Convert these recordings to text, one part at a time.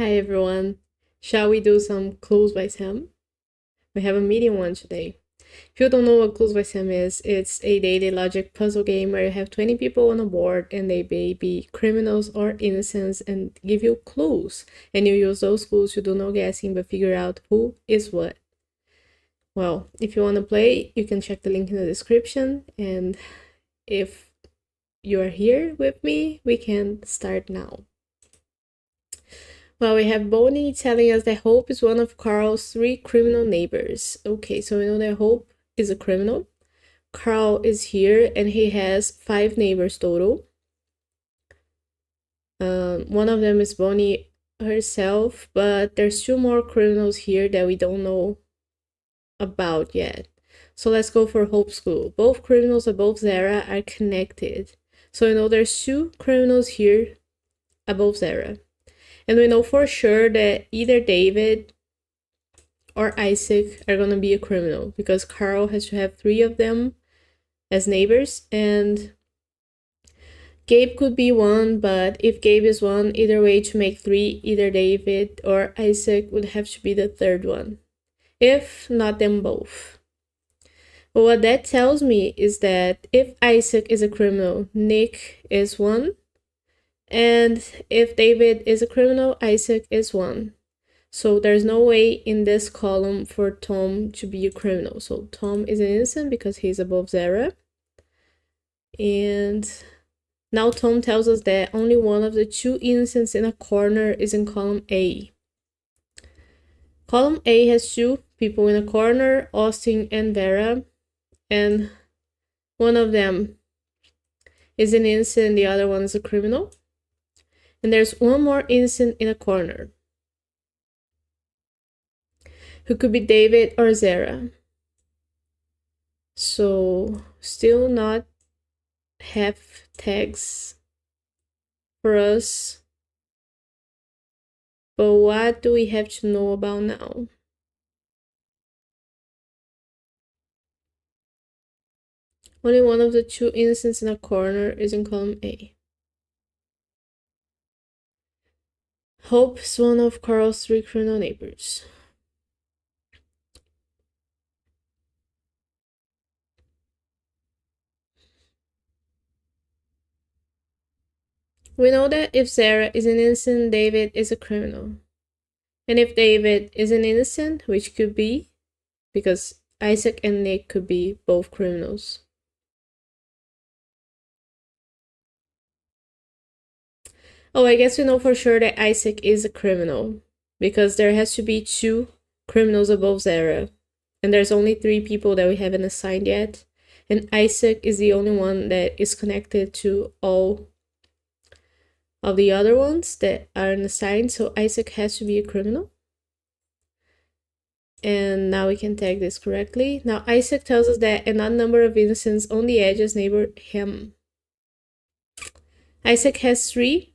Hi everyone. Shall we do some Clues by Sam? We have a medium one today. If you don't know what Clues by Sam is, it's a daily logic puzzle game where you have 20 people on a board and they may be criminals or innocents and give you clues. And you use those clues to do no guessing but figure out who is what. Well, if you want to play, you can check the link in the description. And if you are here with me, we can start now. Well, we have Bonnie telling us that Hope is one of Carl's 3 criminal neighbors. Okay, so we know that Hope is a criminal. Carl is here and he has 5 neighbors total. One of them is Bonnie herself, but there's 2 more criminals here that we don't know about yet. So let's go for Hope's clue. Both criminals above Zara are connected. So we know there's 2 criminals here above Zara. And we know for sure that either David or Isaac are gonna be a criminal because Carl has to have 3 of them as neighbors, and Gabe could be one, but if Gabe is one, either way to make 3, either David or Isaac would have to be the third one, if not them both. But what that tells me is that if Isaac is a criminal, Nick is one, and if David is a criminal, Isaac is one. So there's no way in this column for Tom to be a criminal. So Tom is an innocent because he's above Zara. And now Tom tells us that only one of the 2 innocents in a corner is in column A. Column A has 2 people in a corner, Austin and Vera. And one of them is an innocent and the other one is a criminal. And there's one more innocent in a corner, who could be David or Zara. So still not have tags for us. But what do we have to know about now? Only one of the 2 innocents in a corner is in column A. Hope is one of Carl's 3 criminal neighbors. We know that if Sarah is an innocent, David is a criminal. And if David is an innocent, which could be, because Isaac and Nick could be both criminals. Oh, I guess we know for sure that Isaac is a criminal, because there has to be 2 criminals above Zara. And there's only 3 people that we haven't assigned yet. And Isaac is the only one that is connected to all of the other ones that aren't assigned. So Isaac has to be a criminal. And now we can tag this correctly. Now Isaac tells us that an odd number of innocents on the edges neighbor him. Isaac has 3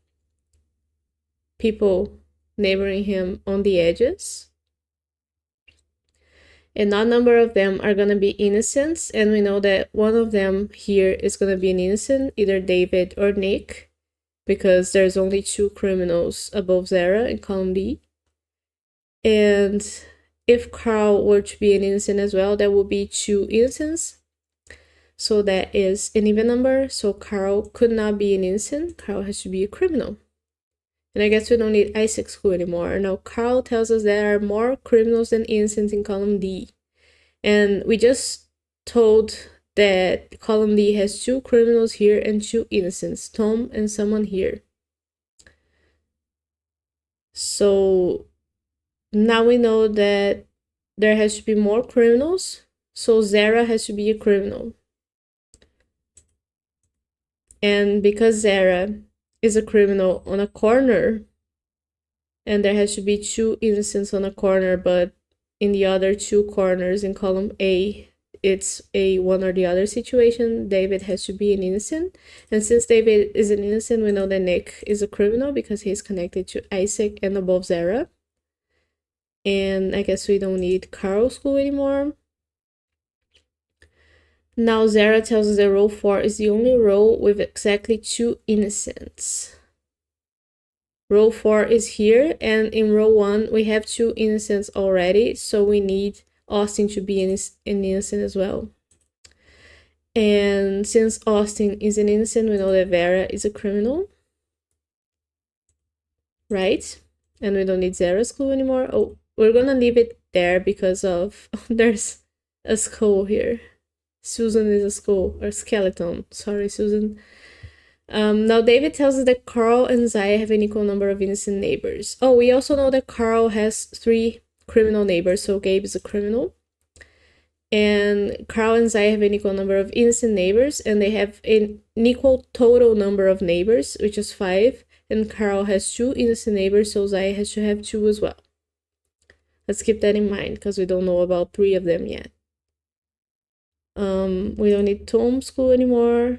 people neighboring him on the edges. An odd number of them are going to be innocents, and we know that one of them here is going to be an innocent, either David or Nick, because there's only 2 criminals above Zara in column B. And if Carl were to be an innocent as well, there would be 2 innocents. So that is an even number, so Carl could not be an innocent. Carl has to be a criminal. And I guess we don't need Isaac's clue anymore. Now Carl tells us there are more criminals than innocents in column D. And we just told that column D has 2 criminals here and 2 innocents, Tom and someone here. So now we know that there has to be more criminals, so Zara has to be a criminal. And because Zara is a criminal on a corner, and there has to be 2 innocents on a corner, but in the other 2 corners in column A, it's a one or the other situation, David has to be an innocent. And since David is an innocent, we know that Nick is a criminal because he's connected to Isaac and above Zara. And I guess we don't need Carl's clue anymore. Now Zara tells us that row 4 is the only row with exactly 2 innocents. Row 4 is here, and in row 1 we have 2 innocents already, so we need Austin to be an innocent as well. And since Austin is an innocent, we know that Vera is a criminal, right? And we don't need Zara's clue anymore. Oh, we're gonna leave it there because of there's a skull here. Susan is a skull, or skeleton. Sorry, Susan. Now David tells us that Carl and Zaya have an equal number of innocent neighbors. Oh, we also know that Carl has 3 criminal neighbors, so Gabe is a criminal. And Carl and Zaya have an equal number of innocent neighbors, and they have an equal total number of neighbors, which is 5. And Carl has 2 innocent neighbors, so Zaya has to have 2 as well. Let's keep that in mind, because we don't know about 3 of them yet. We don't need Tom's clue anymore.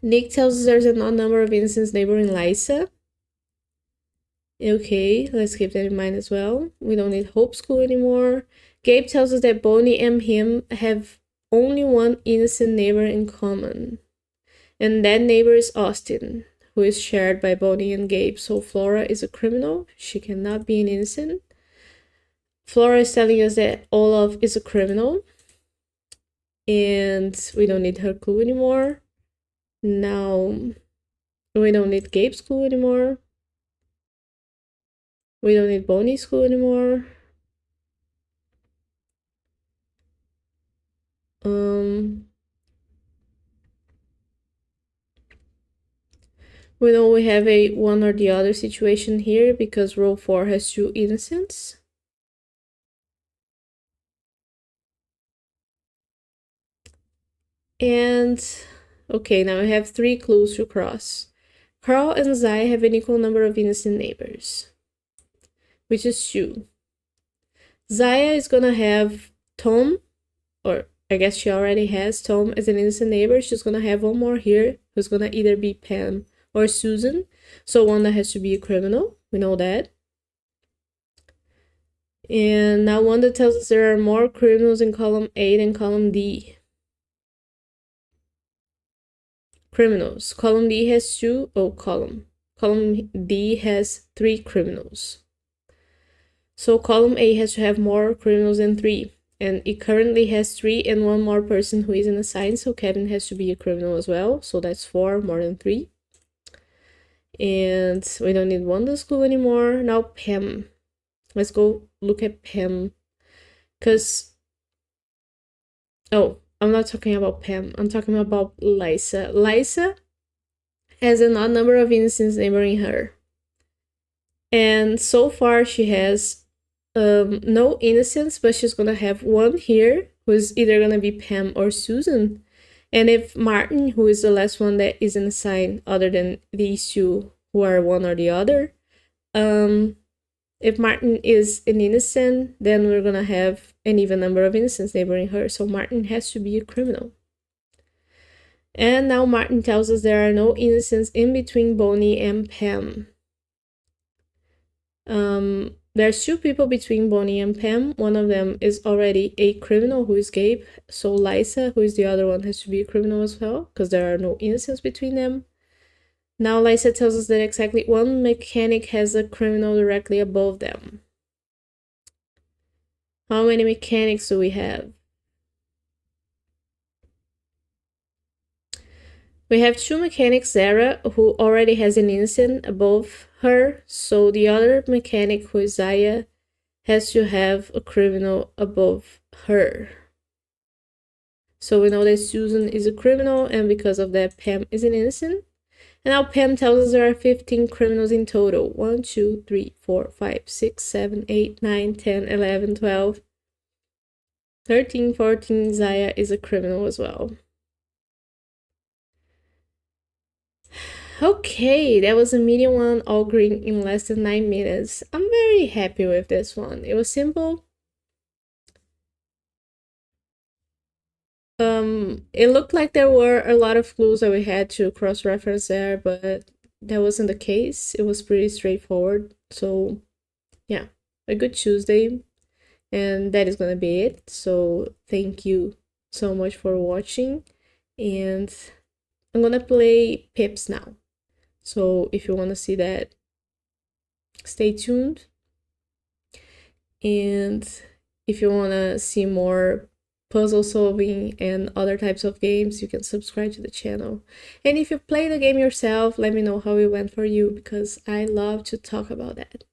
Nick tells us there's an odd number of innocents neighboring Lysa. Okay, let's keep that in mind as well. We don't need Hope's clue anymore. Gabe tells us that Bonnie and him have only one innocent neighbor in common. And that neighbor is Austin, who is shared by Bonnie and Gabe. So Flora is a criminal. She cannot be an innocent. Flora is telling us that Olaf is a criminal. And we don't need her clue anymore. Now, we don't need Gabe's clue anymore. We don't need Bonnie's clue anymore. We know we have a one or the other situation here because row 4 has 2 innocents. And okay, now we have 3 clues to cross. Carl and Zaya have an equal number of innocent neighbors, which is 2. Zaya is gonna have Tom, or I guess she already has Tom as an innocent neighbor. She's gonna have one more here, who's gonna either be Pam or Susan. So one that has to be a criminal. We know that. And now Wanda tells us there are more criminals in column A than column D. Criminals. Column D has 2. Oh, column D has 3 criminals. So column A has to have more criminals than 3. And it currently has 3 and 1 more person who isn't assigned. So Kevin has to be a criminal as well. So that's 4 more than 3. And we don't need Wanda's clue anymore. Now Pam. Let's go look at Pam. Because... oh, I'm not talking about Pam. I'm talking about Lysa. Lysa has an odd number of innocents neighboring her. And so far she has no innocents, but she's gonna have one here who's either gonna be Pam or Susan. And if Martin, who is the last one that isn't assigned other than these 2 who are one or the other, if Martin is an innocent, then we're gonna have an even number of innocents neighboring her. So Martin has to be a criminal. And now Martin tells us there are no innocents in between Bonnie and Pam. There's 2 people between Bonnie and Pam. One of them is already a criminal, who is Gabe. So Lysa, who is the other one, has to be a criminal as well, because there are no innocents between them. Now Lysa tells us that exactly 1 mechanic has a criminal directly above them. How many mechanics do we have? We have 2 mechanics, Zara, who already has an innocent above her. So the other mechanic, who is Zaya, has to have a criminal above her. So we know that Susan is a criminal, and because of that, Pam is an innocent. And now Pam tells us there are 15 criminals in total. 1, 2, 3, 4, 5, 6, 7, 8, 9, 10, 11, 12, 13, 14. Zaya is a criminal as well. Okay, that was a medium one, all green in less than 9 minutes. I'm very happy with this one. It was simple. It looked like there were a lot of clues that we had to cross-reference there, but that wasn't the case. It was pretty straightforward. So yeah, a good Tuesday. And that is gonna be it. So thank you so much for watching. And I'm gonna play Pips now. So if you want to see that, stay tuned. And if you want to see more puzzle solving and other types of games, you can subscribe to the channel. And if you play the game yourself, let me know how it went for you, because I love to talk about that.